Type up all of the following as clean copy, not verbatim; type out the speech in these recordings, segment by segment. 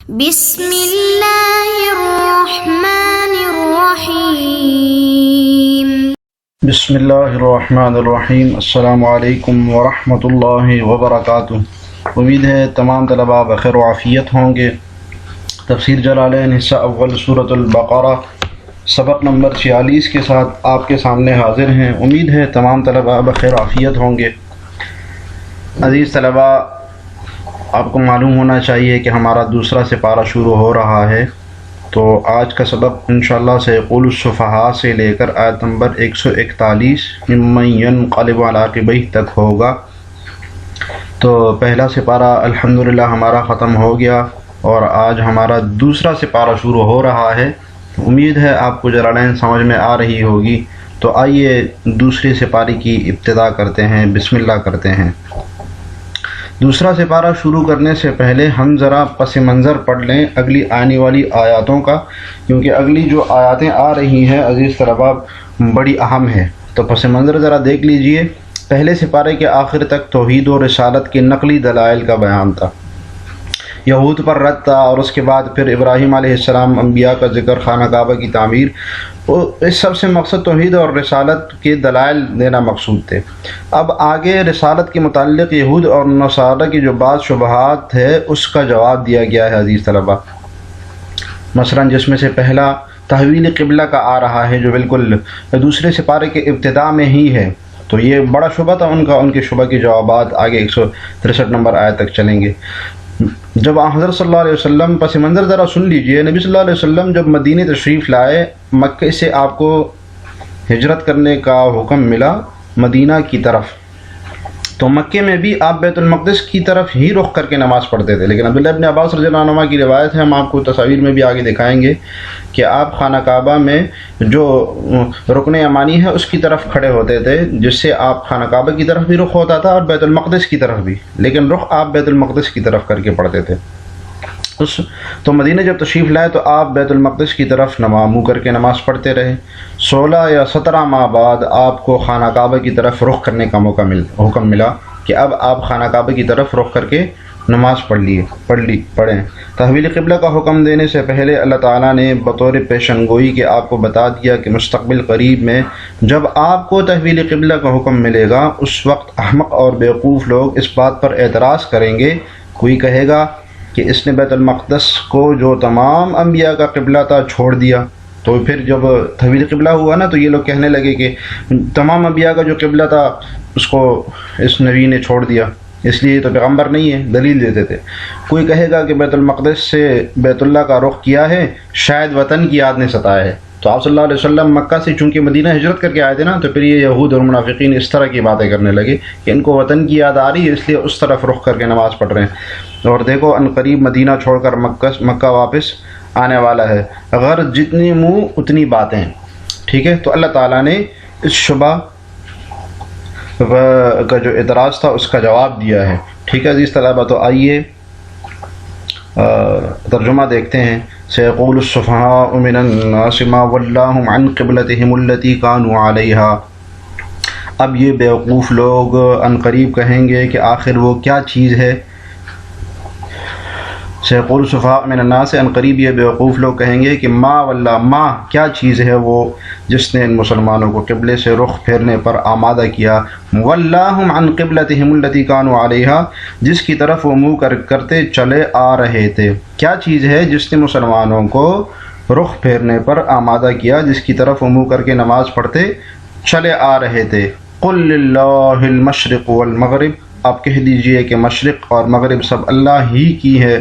بسم اللہ الرحمن الرحیم۔ بسم اللہ الرحمن الرحیم۔ السلام علیکم ورحمۃ اللہ وبرکاتہ۔ امید ہے تمام طلباء بخیر و عافیت ہوں گے۔ تفسیر جلالین حصہ اول سورۃ البقرہ سبق نمبر 46 کے ساتھ آپ کے سامنے حاضر ہیں۔ امید ہے تمام طلباء بخیر و عافیت ہوں گے۔ عزیز طلباء، آپ کو معلوم ہونا چاہیے کہ ہمارا دوسرا سپارہ شروع ہو رہا ہے، تو آج کا سبق انشاءاللہ سیقول السفہاء سے لے کر آیت نمبر 141 ممن ینقلب علی عقبیہ تک ہوگا۔ تو پہلا سپارہ الحمدللہ ہمارا ختم ہو گیا اور آج ہمارا دوسرا سپارہ شروع ہو رہا ہے۔ امید ہے آپ کو جلالین سمجھ میں آ رہی ہوگی۔ تو آئیے دوسرے سپارے کی ابتدا کرتے ہیں، بسم اللہ کرتے ہیں۔ دوسرا سپارہ شروع کرنے سے پہلے ہم ذرا پس منظر پڑھ لیں اگلی آنے والی آیاتوں کا، کیونکہ اگلی جو آیاتیں آ رہی ہیں عزیز طلباء بڑی اہم ہے۔ تو پس منظر ذرا دیکھ لیجئے۔ پہلے سپارے کے آخر تک توحید و رسالت کے نقلی دلائل کا بیان تھا، یہود پر رد تھا، اور اس کے بعد پھر ابراہیم علیہ السلام، انبیاء کا ذکر، خانہ کعبہ کی تعمیر۔ اس سب سے مقصد توحید اور رسالت کے دلائل دینا مقصود تھے۔ اب آگے رسالت کے متعلق یہود اور نصارہ کی جو بعض شبہات ہے اس کا جواب دیا گیا ہے عزیز طلبہ۔ مثلا جس میں سے پہلا تحویل قبلہ کا آ رہا ہے، جو بالکل دوسرے سپارے کے ابتدا میں ہی ہے۔ تو یہ بڑا شبہ تھا ان کے شبہ کے جوابات آگے 163 نمبر آیت تک چلیں گے۔ جب حضرت صلی اللہ علیہ وسلم، پس منظر ذرا سن لیجئے، نبی صلی اللہ علیہ وسلم جب مدینہ تشریف لائے، مکہ سے آپ کو ہجرت کرنے کا حکم ملا مدینہ کی طرف، تو مکے میں بھی آپ بیت المقدس کی طرف ہی رخ کر کے نماز پڑھتے تھے۔ لیکن عبداللہ ابن عباس رضی اللہ عنہما کی روایت ہے، ہم آپ کو تصاویر میں بھی آگے دکھائیں گے، کہ آپ خانہ کعبہ میں جو رکن یمانی ہے اس کی طرف کھڑے ہوتے تھے، جس سے آپ خانہ کعبہ کی طرف بھی رخ ہوتا تھا اور بیت المقدس کی طرف بھی، لیکن رخ آپ بیت المقدس کی طرف کر کے پڑھتے تھے۔ تو مدینہ جب تشریف لائے تو آپ بیت المقدس کی طرف منہ کر کے نماز پڑھتے رہے۔ 16 یا 17 ماہ بعد آپ کو خانہ کعبہ کی طرف رخ کرنے کا حکم ملا کہ اب آپ خانہ کعبہ کی طرف رخ کر کے نماز پڑھیں۔ تحویل قبلہ کا حکم دینے سے پہلے اللہ تعالیٰ نے بطور پیشن گوئی کہ آپ کو بتا دیا کہ مستقبل قریب میں جب آپ کو تحویل قبلہ کا حکم ملے گا، اس وقت احمق اور بیوقوف لوگ اس بات پر اعتراض کریں گے۔ کوئی کہے گا کہ اس نے بیت المقدس کو جو تمام انبیاء کا قبلہ تھا چھوڑ دیا۔ تو پھر جب تحویل قبلہ ہوا نا، تو یہ لوگ کہنے لگے کہ تمام انبیاء کا جو قبلہ تھا اس کو اس نبی نے چھوڑ دیا، اس لیے تو پیغمبر نہیں ہے، دلیل دیتے تھے۔ کوئی کہے گا کہ بیت المقدس سے بیت اللہ کا رخ کیا ہے، شاید وطن کی یاد نے ستایا ہے۔ تو آپ صلی اللہ علیہ وسلم مکہ سے چونکہ مدینہ ہجرت کر کے آئے تھے نا، تو پھر یہ یہود اور منافقین اس طرح کی باتیں کرنے لگے کہ ان کو وطن کی یاد آ رہی ہے، اس لیے اس طرف رخ کر کے نماز پڑھ رہے ہیں۔ اور دیکھو ان قریب مدینہ چھوڑ کر مکہ واپس آنے والا ہے، غرض جتنی منہ اتنی باتیں، ٹھیک ہے۔ تو اللہ تعالیٰ نے اس شبہ کا جو اعتراض تھا اس کا جواب دیا ہے، ٹھیک ہے عزیز طلبہ۔ تو آئیے ترجمہ دیکھتے ہیں۔ سیقول السفہاء من الناس ما ولاہم عن قبلتہم التی کانوا علیہا۔ اب یہ بیوقوف لوگ ان قریب کہیں گے کہ آخر وہ کیا چیز ہے۔ سیقول السفہاء من الناس، ان قریب یہ بیوقوف لوگ کہیں گے کہ ما کیا چیز ہے وہ جس نے ان مسلمانوں کو قبلے سے رخ پھیرنے پر آمادہ کیا، ولاہم عن قبلتہم التی کانوا علیہا، جس کی طرف وہ منہ کرتے چلے آ رہے تھے۔ کیا چیز ہے جس نے مسلمانوں کو رخ پھیرنے پر آمادہ کیا، جس کی طرف وہ منہ کر کے نماز پڑھتے چلے آ رہے تھے؟ قل للہ المشرق والمغرب، آپ کہہ دیجئے کہ مشرق اور مغرب سب اللہ ہی کی ہے۔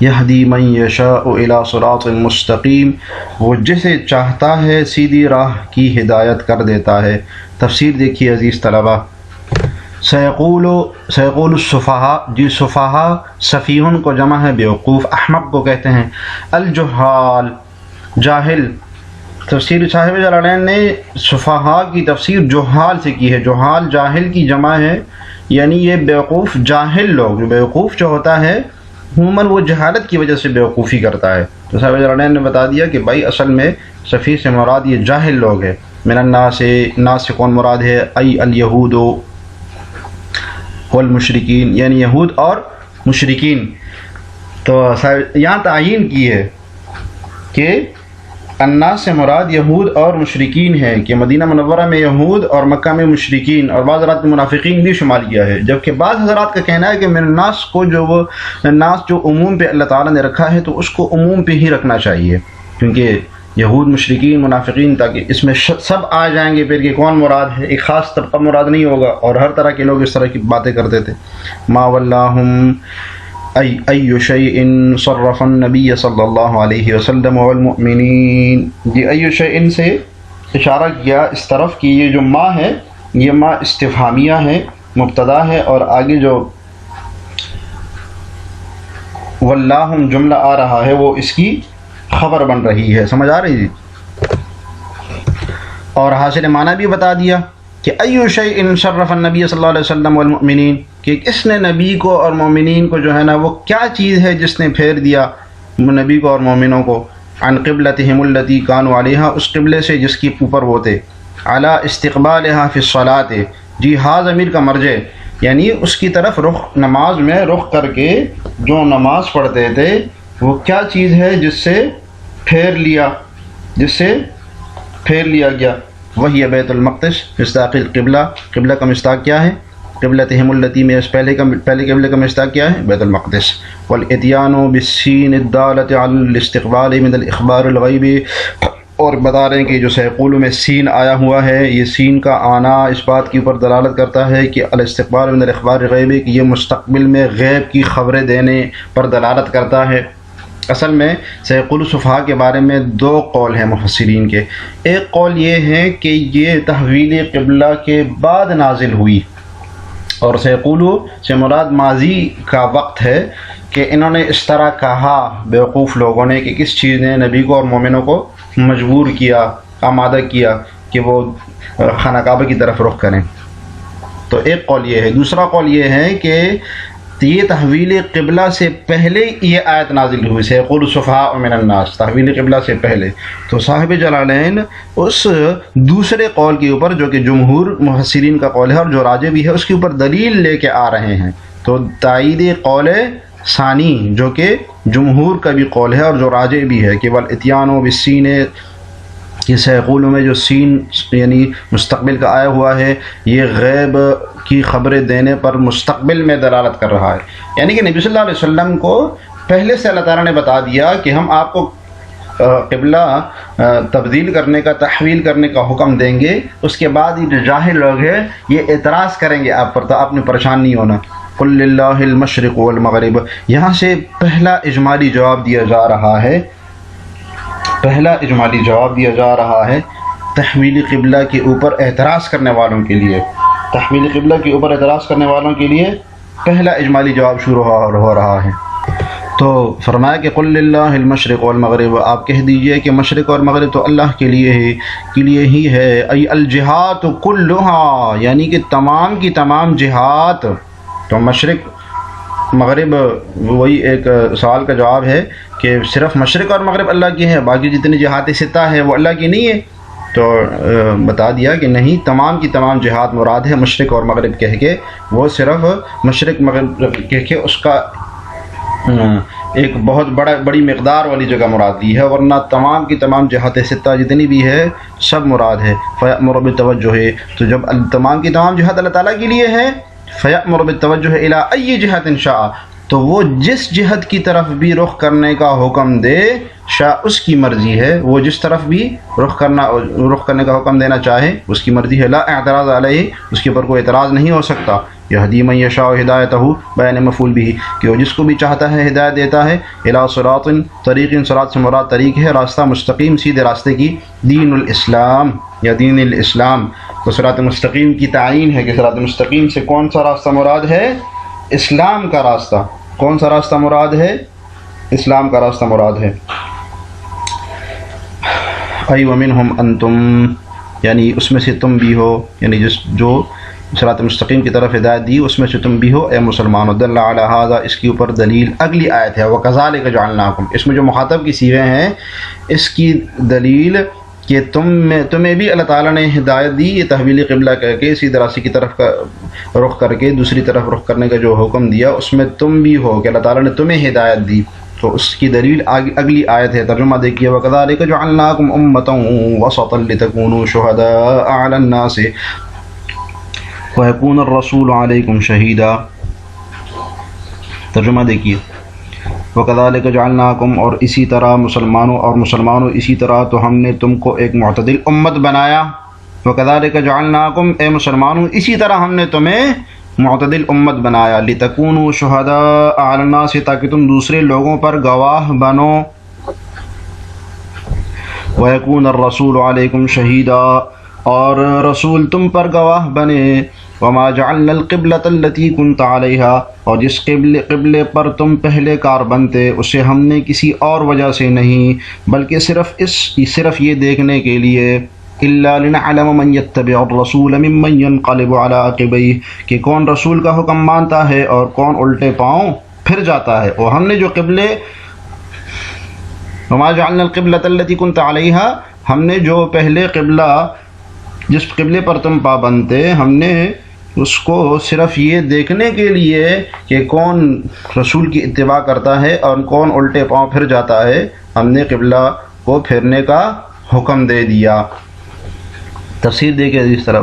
یہدی من یشاء الی صراط مستقیم، وہ جسے چاہتا ہے سیدھی راہ کی ہدایت کر دیتا ہے۔ تفسیر دیکھیے عزیز طلبہ۔ سیقول السفہاء، جی سفہاء سفیہن کو جمع ہے بیوقوف، احمق کو کہتے ہیں۔ الجہال، جاہل۔ تفسیر صاحب جلالین نے سفہاء کی تفسیر جہال سے کی ہے۔ جہال جاہل کی جمع ہے، یعنی یہ بیوقوف جاہل لوگ، جو بیوقوف جو ہوتا ہے عموماً وہ جہالت کی وجہ سے بیوقوفی کرتا ہے۔ تو صاحب جلالین نے بتا دیا کہ بھائی اصل میں سفیہ سے مراد یہ جاہل لوگ ہے۔ من الناس، ناس سے کون مراد ہے؟ ای الیہود والمشرکین، یعنی یہود اور مشرکین۔ تو یہاں تعین کی ہے کہ الناس سے مراد یہود اور مشرکین ہے، کہ مدینہ منورہ میں یہود اور مکہ میں مشرکین، اور بعض حضرات منافقین بھی شمال کیا ہے، جبکہ بعض حضرات کا کہنا ہے کہ من الناس کو الناس جو عموم پہ اللہ تعالیٰ نے رکھا ہے تو اس کو عموم پہ ہی رکھنا چاہیے، کیونکہ یہود مشرکین منافقین تاکہ اس میں سب آ جائیں گے، پھر کہ کون مراد ہے، ایک خاص طبقہ مراد نہیں ہوگا، اور ہر طرح کے لوگ اس طرح کی باتیں کرتے تھے۔ ما ولاہم ای شیء صرف النبی صلی اللہ علیہ وسلم والمؤمنین، یہ ای شیء سے اشارہ کیا اس طرف کہ یہ جو ما ہے یہ ما استفہامیہ ہے، مبتدا ہے، اور آگے جو ولاہم جملہ آ رہا ہے وہ اس کی خبر بن رہی ہے، سمجھ آ رہی ہے؟ اور حاصل معنی بھی بتا دیا کہ ایو شیء شرف النبی صلی اللہ علیہ وسلم والمؤمنین، کہ کس نے نبی کو اور مومنین کو جو ہے نا وہ کیا چیز ہے جس نے پھیر دیا نبی کو اور مومنوں کو عن قبلتہم التی کانوا علیہا، اس قبلے سے جس کی اوپر وہ تھے، علی استقبالہا فی الصلاۃ، جی ہاں ضمیر کا مرجع یعنی اس کی طرف رخ، نماز میں رخ کر کے جو نماز پڑھتے تھے وہ کیا چیز ہے جس سے پھیر لیا گیا، وہی بیت المقدس مصداق القبلہ، قبلہ کا مصداق کیا ہے، قبلتہم التی میں اس پہلے قبلے کا مصداق کیا ہے، بیت المقدس۔ والاتیان بالسین الدالۃ علی الاستقبال من الاخبار الغیبی، اور بتا رہے ہیں کہ جو سیقول میں سین آیا ہوا ہے، یہ سین کا آنا اس بات کے اوپر دلالت کرتا ہے کہ الاستقبال من الاخبار الغیبی، کہ یہ مستقبل میں غیب کی خبریں دینے پر دلالت کرتا ہے۔ اصل میں سیقول السفہاء کے بارے میں دو قول ہیں مفسرین کے، ایک قول یہ ہے کہ یہ تحویل قبلہ کے بعد نازل ہوئی، اور سیقولو سے مراد ماضی کا وقت ہے کہ انہوں نے اس طرح کہا بیوقوف لوگوں نے کہ کس چیز نے نبی کو اور مومنوں کو مجبور کیا، آمادہ کیا کہ وہ خانہ کعبہ کی طرف رخ کریں۔ تو ایک قول یہ ہے، دوسرا قول یہ ہے کہ یہ تحویل قبلہ سے پہلے یہ آیت نازل ہوئی، سیقول السفہاء من الناس، تحویل قبلہ سے پہلے۔ تو صاحب جلالین اس دوسرے قول کے اوپر جو کہ جمہور مفسرین کا قول ہے اور جو راجح بھی ہے اس کے اوپر دلیل لے کے آ رہے ہیں، تو تائید قول ثانی جو کہ جمہور کا بھی قول ہے اور جو راجح بھی ہے کہ والاتیان بالسین، یہ سیقول میں جو سین یعنی مستقبل کا آیا ہوا ہے یہ غیب کی خبریں دینے پر مستقبل میں دلالت کر رہا ہے، یعنی کہ نبی صلی اللہ علیہ وسلم کو پہلے سے اللہ تعالیٰ نے بتا دیا کہ ہم آپ کو قبلہ تبدیل کرنے کا، تحویل کرنے کا حکم دیں گے، اس کے بعد یہ جو جاہل لوگ ہیں یہ اعتراض کریں گے آپ پر، تو آپ نے پریشان نہیں ہونا۔ قل للہ المشرق والمغرب، یہاں سے پہلا اجمالی جواب دیا جا رہا ہے، تحویل قبلہ کے اوپر اعتراض کرنے والوں کے لیے، تحویل قبلہ کے اوپر اعتراض کرنے والوں کے لیے پہلا اجمالی جواب شروع ہو رہا ہے۔ تو فرمایا کہ قل للہ المشرق والمغرب، آپ کہہ دیجئے کہ مشرق اور مغرب تو اللہ کے لیے ہی ہے، ای الجہات کلھا، یعنی کہ تمام کی تمام جہات۔ تو مشرق مغرب وہی ایک سوال کا جواب ہے کہ صرف مشرق اور مغرب اللہ کی ہے، باقی جتنی جہات ستہ ہے وہ اللہ کی نہیں ہے، تو بتا دیا کہ نہیں، تمام کی تمام جہات مراد ہے مشرق اور مغرب کہہ کے، وہ صرف مشرق مغرب کہہ کے اس کا ایک بہت بڑی مقدار والی جگہ مراد دی ہے، ورنہ تمام کی تمام جہات ستہ جتنی بھی ہے سب مراد ہے۔ فیأمر بالتوجہ، تو جب تمام کی تمام جہات اللہ تعالیٰ کے لیے ہے، فیأمر بالتوجہ الی ای جہت شاء، تو وہ جس جہت کی طرف بھی رخ کرنے کا حکم دے، شاء اس کی مرضی ہے، وہ جس طرف بھی رخ کرنے کا حکم دینا چاہے اس کی مرضی ہے، لا اعتراض علیہ، اس کے اوپر کوئی اعتراض نہیں ہو سکتا۔ یہدی من یشاء ہدایتہ، بیان مفعول بھی، کہ وہ جس کو بھی چاہتا ہے ہدایت دیتا ہے، الی صراط، طریق، صراط سے مراد طریق ہے، راستہ مستقیم، سیدھے راستے کی، دین الاسلام یا دین الاسلام۔ تو صراط مستقیم کی تعین ہے کہ صراط مستقیم سے کون سا راستہ مراد ہے، اسلام کا راستہ۔ کون سا راستہ مراد ہے، اسلام کا راستہ مراد ہے۔ ای ومنہم انتم، یعنی اس میں سے تم بھی ہو، یعنی جو صراط مستقیم کی طرف ہدایت دی اس میں سے تم بھی ہو اے مسلمانو۔ دل علی ھذا، اس کے اوپر دلیل اگلی آیت ہے، وکذالک جعلناکم، اس میں جو مخاطب کی صیغے ہیں اس کی دلیل کہ تمہیں بھی اللہ تعالیٰ نے ہدایت دی، یہ تحویل قبلہ کر کے سیدھے راستے کی طرف کا رخ کر کے دوسری طرف رخ کرنے کا جو حکم دیا اس میں تم بھی ہو، کہ اللہ تعالیٰ نے تمہیں ہدایت دی۔ تو اس کی دلیل اگلی آیت ہے، ترجمہ دیکھیے، وَكَذَلِكَ جَعَلْنَاكُمْ أُمَّةً وَسَطًا لِتَكُونُوا شُهَدَاءَ عَلَى النَّاسِ وَيَكُونَ الرَّسُولُ عَلَيْكُمْ شَهِيدًا۔ ترجمہ دیکھیے، وَكَذَلِكَ جَعَلْنَاكُمْ، اور اسی طرح مسلمانوں اسی طرح تو ہم نے تم کو ایک معتدل امت بنایا۔ وَكَذَلِكَ جَعَلْنَاكُمْ، اے مسلمانوں اسی طرح ہم نے تمہیں معتدل امت بنایا، لِتَكُونُوا شُهَدَاءَ عَلَى النَّاسِ، تاکہ تم دوسرے لوگوں پر گواہ بنو، وَيَكُونَ الرَّسُولُ عَلَيْكُمْ شَهِيدًا، اور رسول تم پر گواہ بنے، وَمَا جَعَلْنَا الْقِبْلَةَ الَّتِي كُنْتَ عَلَيْهَا، اور جس قبلے پر تم پہلے کار بنتے اسے ہم نے کسی اور وجہ سے نہیں، بلکہ صرف یہ دیکھنے کے لیے، إِلَّا لِنَعْلَمَ مَنْ يَتَّبِعُ الرَّسُولَ مِمَّنْ يَنْقَلِبُ عَلَىٰ عَقِبَيْهِ، کہ کون رسول کا حکم مانتا ہے اور کون الٹے پاؤں پھر جاتا ہے۔ اور ہم نے جو وَمَا جَعَلْنَا الْقِبْلَةَ الَّتِي كُنْتَ عَلَيْهَا، ہم نے جو پہلے قبلہ جس قبلے پر تم پابند تھے، ہم نے اس کو صرف یہ دیکھنے کے لیے کہ کون رسول کی اتباع کرتا ہے اور کون الٹے پاؤں پھر جاتا ہے، ہم نے قبلہ کو پھیرنے کا حکم دے دیا۔ تفسیر دیکھیں اس طرح،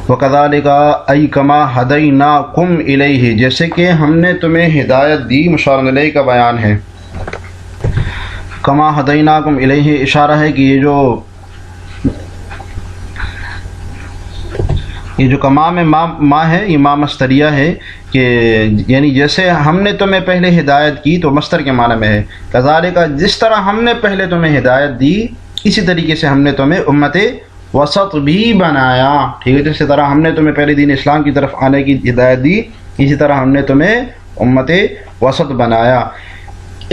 وَكَذَلِكَ أَيْ كَمَا هَدَيْنَاكُمْ إِلَيْهِ، جیسے کہ ہم نے تمہیں ہدایت دی، مشار علیہ کا بیان ہے۔ کما ہدیناکم الیہ، اشارہ ہے کہ یہ جو کما میں ما ہے، یہ ما مصدریہ ہے، کہ یعنی جیسے ہم نے تمہیں پہلے ہدایت کی، تو مصدر کے معنی میں ہے، کذالک، جس طرح ہم نے پہلے تمہیں ہدایت دی اسی طریقے سے ہم نے تمہیں امت وسط بھی بنایا، ٹھیک ہے، جس طرح ہم نے تمہیں پہلے دین اسلام کی طرف آنے کی ہدایت دی، اسی طرح ہم نے تمہیں امت وسط بنایا۔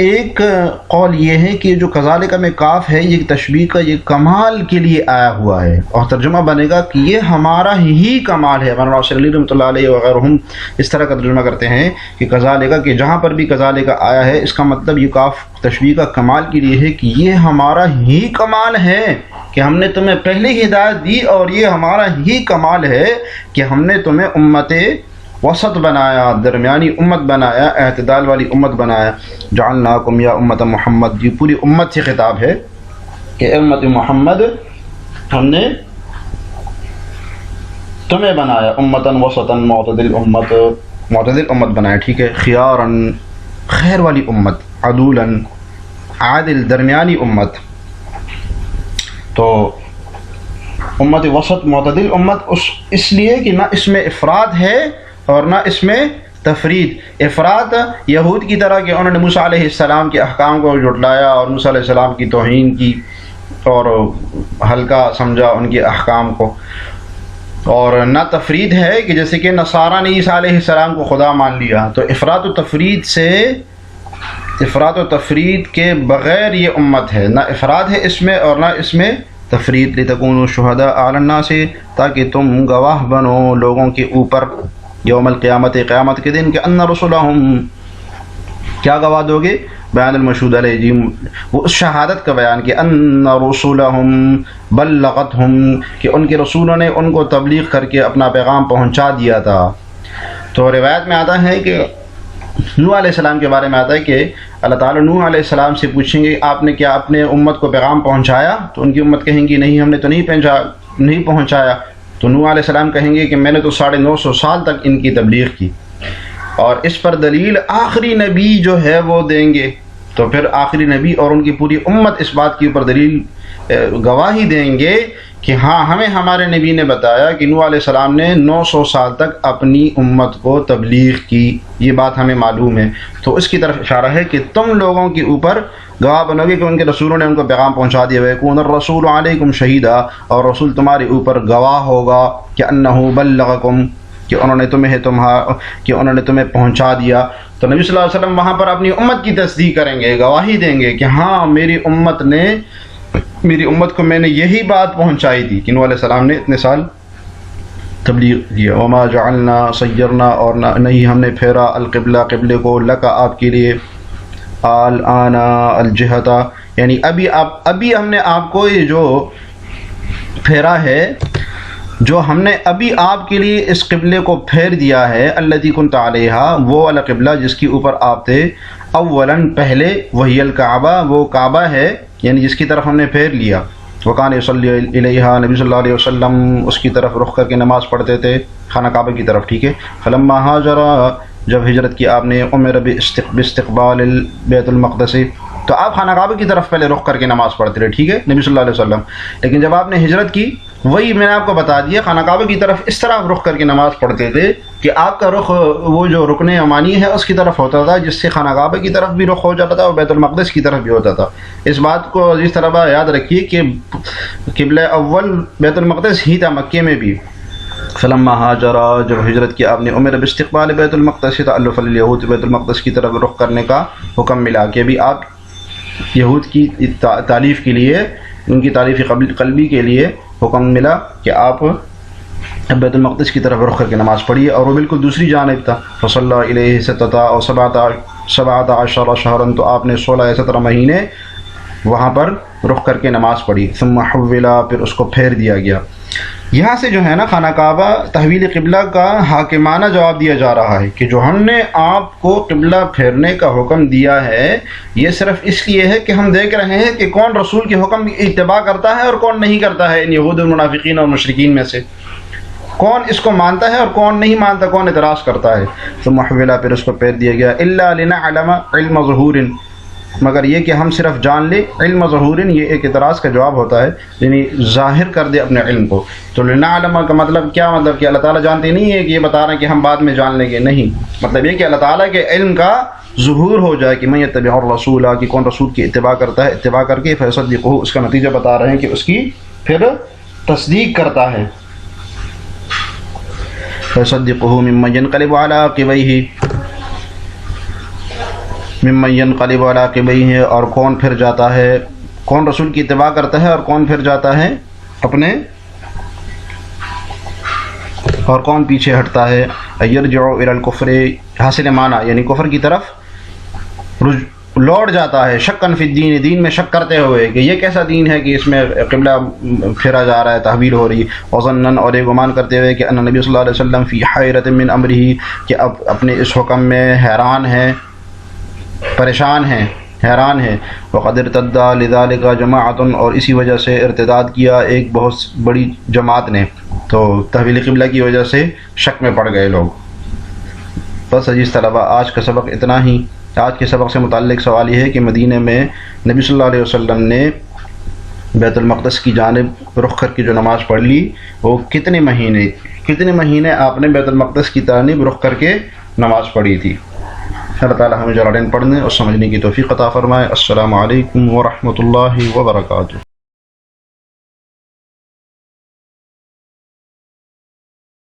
ایک قول یہ ہے کہ جو کذالک میں کاف ہے، یہ تشبیہ کا یہ کمال کے لیے آیا ہوا ہے، اور ترجمہ بنے گا کہ یہ ہمارا ہی کمال ہے۔ مولانا ناصر علی رحمۃ اللہ علیہ وغیرہ ہم اس طرح کا ترجمہ کرتے ہیں کہ کذالک، کہ جہاں پر بھی کذالک آیا ہے، اس کا مطلب یہ کاف تشبیہ کا کمال کے لیے ہے کہ یہ ہمارا ہی کمال ہے کہ ہم نے تمہیں پہلے ہدایت دی، اور یہ ہمارا ہی کمال ہے کہ ہم نے تمہیں امت وسط بنایا، درمیانی امت بنایا، اعتدال والی امت بنایا۔ جعلناکم یا امت محمد، یہ پوری امت سے خطاب ہے کہ امت محمد ہم نے تمہیں بنایا، امتاً وسطاً، معتدل امت بنایا، ٹھیک ہے، خیاراً، خیر والی امت، عدولاً، عادل، درمیانی امت۔ تو امت وسط، معتدل امت اس لیے کہ نہ اس میں افراد ہے اور نہ اس میں تفرید۔ افراد یہود کی طرح کہ انہوں نے موسیٰ علیہ السلام کے احکام کو جھٹلایا اور موسیٰ علیہ السلام کی توہین کی اور ہلکا سمجھا ان کے احکام کو، اور نہ تفرید ہے کہ جیسے کہ نصارہ نے عیسیٰ علیہ السلام کو خدا مان لیا۔ تو افراد و تفرید کے بغیر یہ امت ہے، نہ افراد ہے اس میں اور نہ اس میں تفرید۔ لِتَكُونُوا شُهَدَاءَ عَلَى النَّاسِ، تاکہ تم گواہ بنو لوگوں کے اوپر، یوم القیامت، قیامت کے دن، کہ ان رسولہم، کیا گواہ دو گے؟ بیان المشہود علیہ، جی وہ اس شہادت کا بیان کہ ان رسولہم بلغتہم، کہ ان کے رسولوں نے ان کو تبلیغ کر کے اپنا پیغام پہنچا دیا تھا۔ تو روایت میں آتا ہے کہ نوح علیہ السلام کے بارے میں آتا ہے کہ اللہ تعالیٰ نوح علیہ السلام سے پوچھیں گے آپ نے کیا اپنے امت کو پیغام پہنچایا؟ تو ان کی امت کہیں گی نہیں، ہم نے تو نہیں پہنچایا۔ تو نوح علیہ السلام کہیں گے کہ میں نے تو 950 سال تک ان کی تبلیغ کی، اور اس پر دلیل آخری نبی جو ہے وہ دیں گے۔ تو پھر آخری نبی اور ان کی پوری امت اس بات کے اوپر دلیل گواہی دیں گے کہ ہاں ہمیں ہمارے نبی نے بتایا کہ نوح علیہ السلام نے 900 سال تک اپنی امت کو تبلیغ کی، یہ بات ہمیں معلوم ہے۔ تو اس کی طرف اشارہ ہے کہ تم لوگوں کے اوپر گواہ بنو گے کہ ان کے رسولوں نے ان کو پیغام پہنچا دیا۔ وَيَكُونَ الرَّسُولُ عَلَيْكُمْ شَهِيدًا، اور رسول تمہارے اوپر گواہ ہوگا کہ أَنَّهُ بَلَّغَكُمْ، کہ انہوں نے تمہیں پہنچا دیا۔ تو نبی صلی اللہ علیہ وسلم وہاں پر اپنی امت کی تصدیق کریں گے، گواہی دیں گے کہ ہاں میری امت کو میں نے یہی بات پہنچائی تھی کہ نوح علیہ السلام نے اتنے سال تبلیغ کیا۔ وما جعلنا، سیرنا، اور نہیں ہم نے پھیرا، القبلہ، قبلے کو، لکا، آپ کے لیے، الآن، الجہتا، یعنی ابھی ہم نے آپ کو یہ جو پھیرا ہے جو ہم نے ابھی آپ کے لیے اس قبلے کو پھیر دیا ہے، الذی کنت علیہا، وہ والا قبلہ جس کے اوپر آپ تھے، اولاً پہلے، وہی الکعبہ، وہ کعبہ ہے یعنی جس کی طرف ہم نے پھیر لیا، وکان یصلی الیہا، نبی صلی اللہ علیہ وسلم اس کی طرف رخ کر کے نماز پڑھتے تھے، خانہ کعبہ کی طرف، ٹھیک ہے۔ فلما ہاجر، جب ہجرت کی آپ نے، امر باستقبال بیت المقدس، تو آپ خانہ کعبہ کی طرف پہلے رخ کر کے نماز پڑھتے رہے، ٹھیک ہے، نبی صلی اللہ علیہ وسلم۔ لیکن جب آپ نے ہجرت کی، وہی میں نے آپ کو بتا دیا، خانہ کعبہ کی طرف اس طرح رخ کر کے نماز پڑھتے تھے کہ آپ کا رخ وہ جو رکن یمانی ہے اس کی طرف ہوتا تھا، جس سے خانہ کعبہ کی طرف بھی رخ ہو جاتا تھا اور بیت المقدس کی طرف بھی ہوتا تھا۔ اس بات کو عزیز طلبہ یاد رکھیے کہ قبلہ اول بیت المقدس ہی تھا مکے میں بھی۔ فلما ہاجر، جب ہجرت کی آپ نے، امر باستقبال بیت المقدس، تألف الیہود، بیت المقدس کی طرف رخ کرنے کا حکم ملا کہ ابھی آپ یہود کی تعریف کے لیے، ان کی تعریف قلبی کے لیے حکم ملا کہ آپ بیت المقدس کی طرف رخ کر کے نماز پڑھیے، اور وہ بالکل دوسری جانب تھا۔ فصلی الیہ ستۃ اور سبعۃ عشر شہرا، تو آپ نے 16 یا 17 مہینے وہاں پر رخ کر کے نماز پڑھی۔ ثم حولا، پھر اس کو پھیر دیا گیا۔ یہاں سے جو ہے نا خانہ کعبہ تحویل قبلہ کا حاکمانہ جواب دیا جا رہا ہے کہ جو ہم نے آپ کو قبلہ پھیرنے کا حکم دیا ہے، یہ صرف اس لیے ہے کہ ہم دیکھ رہے ہیں کہ کون رسول کے حکم کی اتباع کرتا ہے اور کون نہیں کرتا ہے، ان یہود المنافقین اور مشرکین میں سے کون اس کو مانتا ہے اور کون نہیں مانتا، کون اعتراض کرتا ہے۔ ثم حولا، پھر اس کو پھیر دیا گیا۔ الا لنعلم علم ظہور، مگر یہ کہ ہم صرف جان لیں، علم ظہور، یہ ایک اعتراض کا جواب ہوتا ہے، یعنی ظاہر کر دے اپنے علم کو۔ تو لنعلم کا مطلب کیا، مطلب کہ اللہ تعالیٰ جانتے نہیں ہے کہ یہ بتا رہے ہیں کہ ہم بعد میں جان لیں گے، نہیں، مطلب یہ کہ اللہ تعالیٰ کے علم کا ظہور ہو جائے کہ من یتبع الرسول، کہ کون رسول کی اتباع کرتا ہے، اتباع کر کے فیصدقہ، اس کا نتیجہ بتا رہے ہیں کہ اس کی پھر تصدیق کرتا ہے۔ فیصدقہ ممن ینقلب علی عقبیہ، ممن ینقلب علی عقبیہ، اور کون پھر جاتا ہے، کون رسول کی اتباع کرتا ہے اور کون پھر جاتا ہے اپنے، اور کون پیچھے ہٹتا ہے۔ یرجع الی الکفر، حاصل معنی یعنی کفر کی طرف لوٹ جاتا ہے، شکن فی الدین، دین میں شک کرتے ہوئے کہ یہ کیسا دین ہے کہ اس میں قبلہ پھیرا جا رہا ہے، تحویل ہو رہی، وظنن، اور یہ گمان کرتے ہوئے کہ ان نبی صلی اللہ علیہ وسلم فی حیرۃ من امرہ، کہ اب اپنے اس حکم میں حیران ہے، پریشان ہیں، حیران ہے۔ وقد ارتد لذلک جماعت، اور اسی وجہ سے ارتداد کیا ایک بہت بڑی جماعت نے، تو تحویل قبلہ کی وجہ سے شک میں پڑ گئے لوگ۔ بس عزیز طلبہ، آج کا سبق اتنا ہی۔ آج کے سبق سے متعلق سوال یہ ہے کہ مدینہ میں نبی صلی اللہ علیہ وسلم نے بیت المقدس کی جانب رخ کر کے جو نماز پڑھ لی، وہ کتنے مہینے آپ نے بیت المقدس کی جانب رخ کر کے نماز پڑھی تھی۔ اللہ تعالیٰ ہمیں جلالین پڑھنے اور سمجھنے کی توفیق عطا فرمائے۔ السلام علیکم ورحمۃ اللہ وبرکاتہ۔